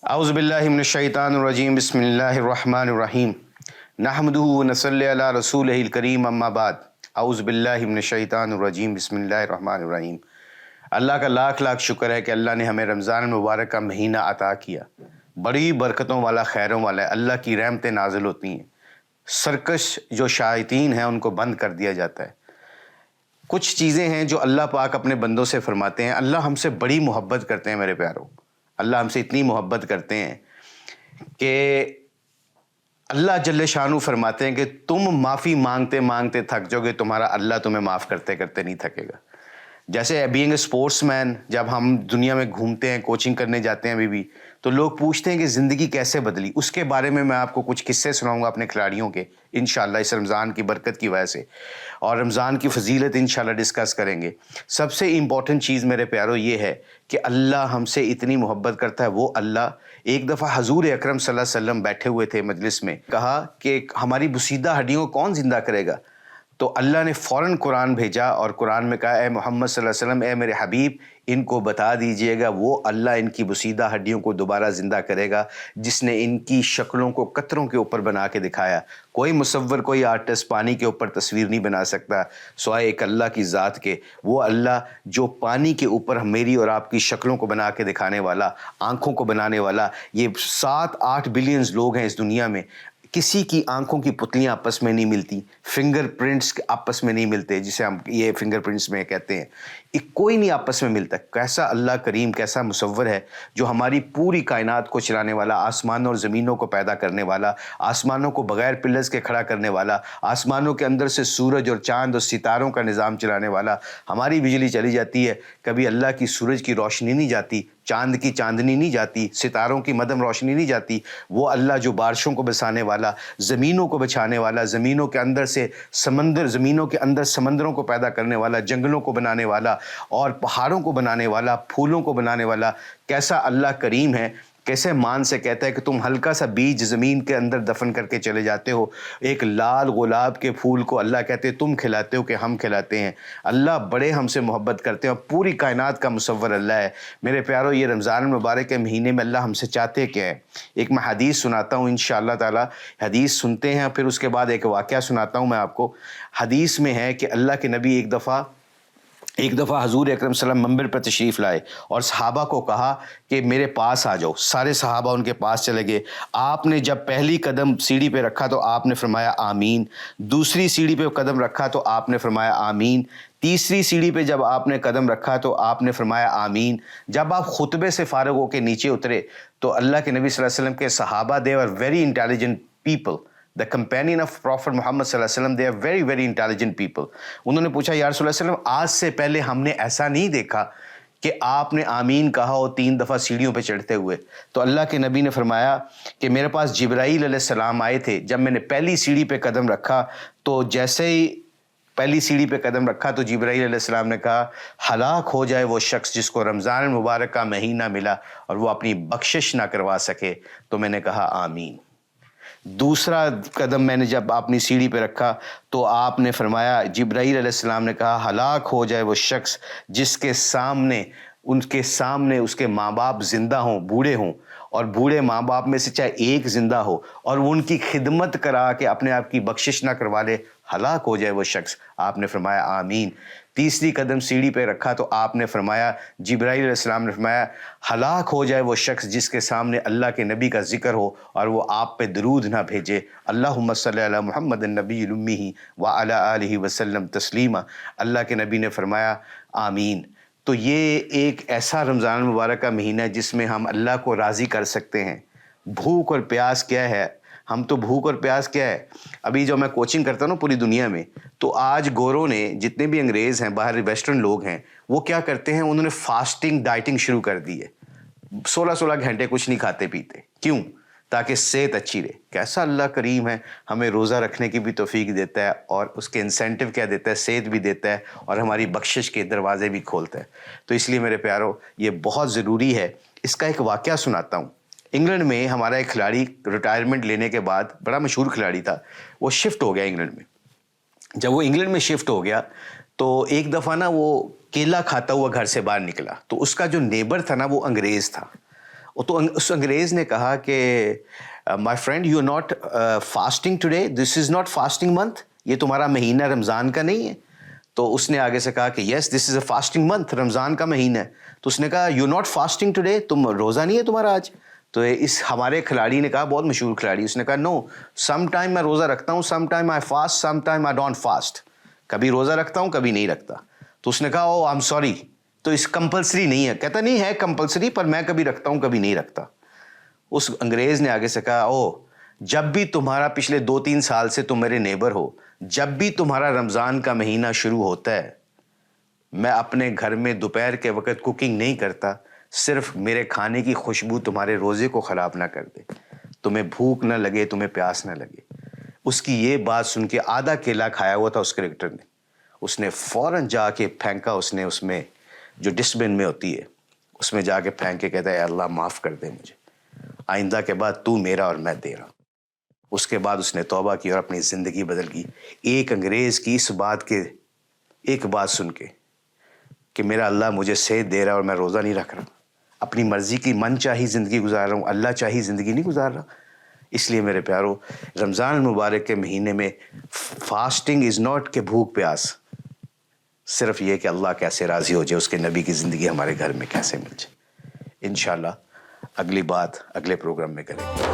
اعوذ باللہ من الشیطان الرجیم بسم اللہ الرحمن الرحیم نحمدہ ونصلی علی رسولہ الکریم اما بعد اعوذ باللہ من الشیطان الرجیم بسم اللہ الرحمن الرحیم۔ اللہ کا لاکھ لاکھ شکر ہے کہ اللہ نے ہمیں رمضان المبارک کا مہینہ عطا کیا، بڑی برکتوں والا، خیروں والا ہے۔ اللہ کی رحمتیں نازل ہوتی ہیں، سرکش جو شیاطین ہیں ان کو بند کر دیا جاتا ہے۔ کچھ چیزیں ہیں جو اللہ پاک اپنے بندوں سے فرماتے ہیں۔ اللہ ہم سے بڑی محبت کرتے ہیں میرے پیاروں، اللہ ہم سے اتنی محبت کرتے ہیں کہ اللہ جل شانہ فرماتے ہیں کہ تم معافی مانگتے مانگتے تھک جاؤ گے، تمہارا اللہ تمہیں معاف کرتے کرتے نہیں تھکے گا۔ جیسے بینگ اے اسپورٹس مین، جب ہم دنیا میں گھومتے ہیں، کوچنگ کرنے جاتے ہیں ابھی بھی، تو لوگ پوچھتے ہیں کہ زندگی کیسے بدلی۔ اس کے بارے میں آپ کو کچھ قصے سناؤں گا اپنے کھلاڑیوں کے، انشاءاللہ اس رمضان کی برکت کی وجہ سے، اور رمضان کی فضیلت انشاءاللہ ڈسکس کریں گے۔ سب سے امپورٹنٹ چیز میرے پیاروں یہ ہے کہ اللہ ہم سے اتنی محبت کرتا ہے۔ وہ اللہ، ایک دفعہ حضور اکرم صلی اللہ علیہ وسلم بیٹھے ہوئے تھے مجلس میں، کہا کہ ہماری بسیدہ ہڈیوں کو کون زندہ کرے گا؟ تو اللہ نے فوراً قرآن بھیجا اور قرآن میں کہا، اے محمد صلی اللہ علیہ وسلم، اے میرے حبیب، ان کو بتا دیجئے گا وہ اللہ ان کی بسیدہ ہڈیوں کو دوبارہ زندہ کرے گا جس نے ان کی شکلوں کو قطروں کے اوپر بنا کے دکھایا۔ کوئی مصور، کوئی آرٹسٹ پانی کے اوپر تصویر نہیں بنا سکتا سوائے ایک اللہ کی ذات کے۔ وہ اللہ جو پانی کے اوپر میری اور آپ کی شکلوں کو بنا کے دکھانے والا، آنکھوں کو بنانے والا۔ یہ 7-8 بلینز لوگ ہیں اس دنیا میں، کسی کی آنکھوں کی پتلیاں آپس میں نہیں ملتی، فنگر پرنٹس آپس میں نہیں ملتے، جسے ہم یہ فنگر پرنٹس میں کہتے ہیں، کوئی نہیں آپس میں ملتا۔ کیسا اللہ کریم، کیسا مصور ہے جو ہماری پوری کائنات کو چلانے والا، آسمانوں اور زمینوں کو پیدا کرنے والا، آسمانوں کو بغیر پلرز کے کھڑا کرنے والا، آسمانوں کے اندر سے سورج اور چاند اور ستاروں کا نظام چلانے والا۔ ہماری بجلی چلی جاتی ہے، کبھی اللہ کی سورج کی روشنی نہیں جاتی، چاند کی چاندنی نہیں جاتی، ستاروں کی مدھم روشنی نہیں جاتی۔ وہ اللہ جو بارشوں کو بسانے والا، زمینوں کو بچانے والا، زمینوں کے اندر سے زمینوں کے اندر سمندروں کو پیدا کرنے والا، جنگلوں کو بنانے والا اور پہاڑوں کو بنانے والا، پھولوں کو بنانے والا، کیسا اللہ کریم ہے۔ کیسے مان سے کہتا ہے کہ تم ہلکا سا بیج زمین کے اندر دفن کر کے چلے جاتے ہو، ایک لال گلاب کے پھول کو اللہ کہتے ہیں تم کھلاتے ہو کہ ہم کھلاتے ہیں۔ اللہ بڑے ہم سے محبت کرتے ہیں اور پوری کائنات کا مصور اللہ ہے۔ میرے پیارو، یہ رمضان المبارک کے مہینے میں اللہ ہم سے چاہتے کیا ہے؟ ایک میں حدیث سناتا ہوں انشاءاللہ تعالی، حدیث سنتے ہیں، پھر اس کے بعد ایک واقعہ سناتا ہوں میں آپ کو۔ حدیث میں ہے کہ اللہ کے نبی ایک دفعہ حضور اکرم صلی اللہ علیہ وسلم منبر پر تشریف لائے اور صحابہ کو کہا کہ میرے پاس آ جاؤ۔ سارے صحابہ ان کے پاس چلے گئے۔ آپ نے جب پہلی قدم سیڑھی پہ رکھا تو آپ نے فرمایا آمین، دوسری سیڑھی پہ قدم رکھا تو آپ نے فرمایا آمین، تیسری سیڑھی پہ جب آپ نے قدم رکھا تو آپ نے فرمایا آمین۔ جب آپ خطبے سے فارغ ہو کے نیچے اترے تو اللہ کے نبی صلی اللہ علیہ وسلم کے صحابہ، they were very intelligent people. The companion of Prophet Muhammad صلی اللہ علیہ وسلم, they are very very intelligent people. انہوں نے پوچھا یا رسول اللہ صلی اللہ علیہ وسلم، آج سے پہلے ہم نے ایسا نہیں دیکھا کہ آپ نے آمین کہا ہو 3 دفعہ سیڑھیوں پہ چڑھتے ہوئے۔ تو اللہ کے نبی نے فرمایا کہ میرے پاس جبرائیل علیہ السلام آئے تھے، جب میں نے پہلی سیڑھی پہ قدم رکھا تو جیسے ہی پہلی سیڑھی پہ قدم رکھا تو جبرائیل علیہ السلام نے کہا ہلاک ہو جائے وہ شخص جس کو رمضان المبارک کا مہینہ ملا اور وہ اپنی بخشش نہ کروا سکے۔ تو میں نے کہا آمین۔ دوسرا قدم میں نے جب اپنی سیڑھی پہ رکھا تو آپ نے فرمایا، جبرائیل علیہ السلام نے کہا ہلاک ہو جائے وہ شخص جس کے سامنے اس کے ماں باپ زندہ ہوں، بوڑھے ہوں، اور بوڑھے ماں باپ میں سے چاہے ایک زندہ ہو اور وہ ان کی خدمت کرا کے اپنے آپ کی بخشش نہ کروا لے، ہلاک ہو جائے وہ شخص۔ آپ نے فرمایا آمین۔ تیسری قدم سیڑھی پہ رکھا تو آپ نے فرمایا، جبرائیل علیہ السلام نے فرمایا ہلاک ہو جائے وہ شخص جس کے سامنے اللہ کے نبی کا ذکر ہو اور وہ آپ پہ درود نہ بھیجے۔ اللہم صلی علی محمد النبی الامی وعلی آلہ وسلم تسلیما۔ اللہ کے نبی نے فرمایا آمین۔ تو یہ ایک ایسا رمضان المبارک کا مہینہ ہے جس میں ہم اللہ کو راضی کر سکتے ہیں۔ بھوک اور پیاس کیا ہے؟ ہم تو بھوک اور پیاس کیا ہے؟ ابھی جو میں کوچنگ کرتا ہوں پوری دنیا میں، تو آج گوروں نے، جتنے بھی انگریز ہیں، باہر ویسٹرن لوگ ہیں، وہ کیا کرتے ہیں؟ انہوں نے فاسٹنگ ڈائٹنگ شروع کر دی ہے۔ 16 گھنٹے کچھ نہیں کھاتے پیتے۔ کیوں؟ تاکہ صحت اچھی رہے۔ کیسا اللہ کریم ہے، ہمیں روزہ رکھنے کی بھی توفیق دیتا ہے اور اس کے انسینٹیو کیا دیتا ہے؟ صحت بھی دیتا ہے اور ہماری بخشش کے دروازے بھی کھولتا ہے۔ تو اس لیے میرے پیارو، یہ بہت ضروری ہے۔ اس کا ایک واقعہ سناتا ہوں۔ انگلینڈ میں ہمارا ایک کھلاڑی ریٹائرمنٹ لینے کے بعد، بڑا مشہور کھلاڑی تھا، وہ شفٹ ہو گیا انگلینڈ میں۔ جب وہ انگلینڈ میں شفٹ ہو گیا تو ایک دفعہ نا وہ کیلا کھاتا ہوا گھر سے باہر نکلا، تو اس کا جو نیبر تھا نا وہ انگریز تھا، وہ تو اس انگریز نے کہا کہ my friend you are not fasting today, this is not fasting month, یہ تمہارا مہینہ رمضان کا نہیں ہے. تو اس نے آگے سے کہا کہ یس دس از اے فاسٹنگ منتھ، رمضان کا مہینہ ہے. تو اس نے کہا یو ناٹ فاسٹنگ ٹوڈے، تم روزہ نہیں ہے تمہارا آج. تو اس ہمارے کھلاڑی نے کہا، بہت مشہور کھلاڑی، اس نے کہا نو سم ٹائم میں روزہ رکھتا ہوں، some time I fast, some time I don't fast. کبھی روزہ رکھتا ہوں کبھی نہیں رکھتا. تو اس نے کہا او آئی ایم سوری، تو اس کمپلسری نہیں ہے. کہتا نہیں ہے کمپلسری، پر میں کبھی رکھتا ہوں کبھی نہیں رکھتا. اس انگریز نے آگے سے کہا او جب بھی تمہارا پچھلے 2-3 سال سے تم میرے نیبر ہو، جب بھی تمہارا رمضان کا مہینہ شروع ہوتا ہے، میں اپنے گھر میں دوپہر کے وقت کوکنگ نہیں کرتا، صرف میرے کھانے کی خوشبو تمہارے روزے کو خراب نہ کر دے، تمہیں بھوک نہ لگے، تمہیں پیاس نہ لگے. اس کی یہ بات سن کے آدھا کیلا کھایا ہوا تھا اس کریکٹر نے، اس نے فوراً جا کے پھینکا، اس نے اس میں جو ڈسٹ بن میں ہوتی ہے اس میں جا کے پھینک کے کہتا ہے اے اللہ معاف کر دے مجھے، آئندہ کے بعد تو میرا اور میں تیرا. اس کے بعد اس نے توبہ کی اور اپنی زندگی بدل کی. ایک انگریز کی اس بات کے ایک بات سن کے کہ میرا اللہ مجھے صحت دے رہا ہے اور میں روزہ نہیں رکھ رہا، اپنی مرضی کی من چاہی زندگی گزار رہا ہوں، اللہ چاہی زندگی نہیں گزار رہا. اس لیے میرے پیارو، رمضان المبارک کے مہینے میں فاسٹنگ از ناٹ کہ بھوک پیاس، صرف یہ کہ اللہ کیسے راضی ہو جائے، اس کے نبی کی زندگی ہمارے گھر میں کیسے مل جائے. انشاءاللہ اگلی بات اگلے پروگرام میں کریں گے.